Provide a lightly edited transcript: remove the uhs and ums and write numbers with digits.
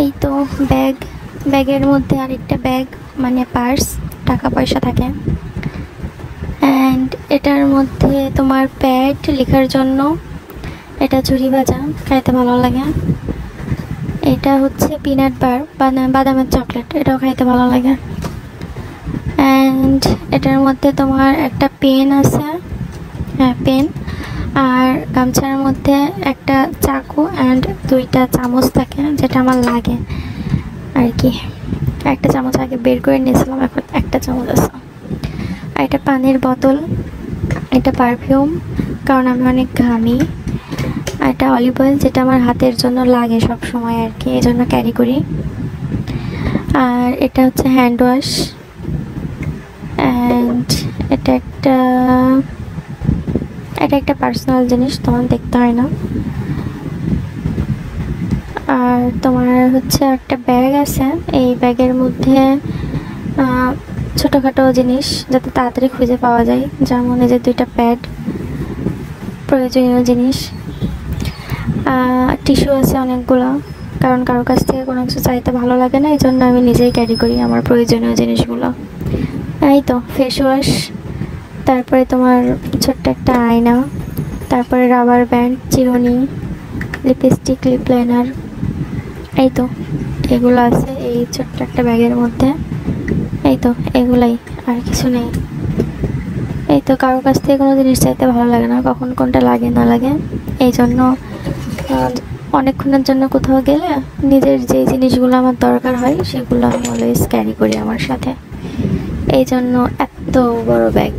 এই তো ব্যাগ, ব্যাগের মধ্যে আরেকটা ব্যাগ মানে পার্স, টাকা পয়সা থাকে। অ্যান্ড এটার মধ্যে তোমার প্যাড লেখার জন্য, এটা ঝুরি ভাজা, খাইতে ভালো লাগে। এটা হচ্ছে পিনাট বার, বাদামের চকলেট, এটাও খাইতে ভালো লাগে। অ্যান্ড এটার মধ্যে তোমার একটা পেন আছে, হ্যাঁ পেন, আর গামছার মধ্যে একটা চাকু অ্যান্ড দুইটা চামচ থাকে, যেটা আমার লাগে আর কি। একটা চামচ আগে বের করে নিয়েছিলাম, এখন একটা চামচ আছে। আর এটা পানির বোতল, এটা পারফিউম, কারণ আমি অনেক ঘামি। আর এটা অলিভ অয়েল, যেটা আমার হাতের জন্য লাগে সব সময় আর কি, এই জন্য ক্যারি করি। আর এটা হচ্ছে হ্যান্ড ওয়াশ। অ্যান্ড এটা একটা পার্সোনাল জিনিস, তোমার দেখতে হয় না। আর তোমার হচ্ছে একটা ব্যাগ আছে, এই ব্যাগের মধ্যে ছোটোখাটো জিনিস যাতে তাড়াতাড়ি খুঁজে পাওয়া যায়, যেমন এই যে দুইটা প্যাড, প্রয়োজনীয় জিনিস। টিস্যু আছে অনেকগুলো, কারণ কারোর কাছ থেকে কোনো কিছু চাইতে ভালো লাগে না, এই জন্য আমি নিজেই ক্যারি করি আমার প্রয়োজনীয় জিনিসগুলো। এই তো ফেস ওয়াশ, তারপরে তোমার ছোট্ট একটা আয়না, তারপরে রাবার ব্যান্ড, চিরুনি, লিপস্টিক, লিপ লাইনার। এই তো এগুলো আছে এই ছোট্ট একটা ব্যাগের মধ্যে। এই তো এগুলাই, আর কিছু নেই। এই তো কারোর কাছ থেকে কোনো জিনিস চাইতে ভালো লাগে না, কখন কোনটা লাগে না লাগে, এই জন্য অনেকক্ষণের জন্য কোথাও গেলে নিজের যে জিনিসগুলো আমার দরকার হয় সেগুলো আমি অলওয়েজ ক্যারি করি আমার সাথে, এই জন্য এত বড় ব্যাগ।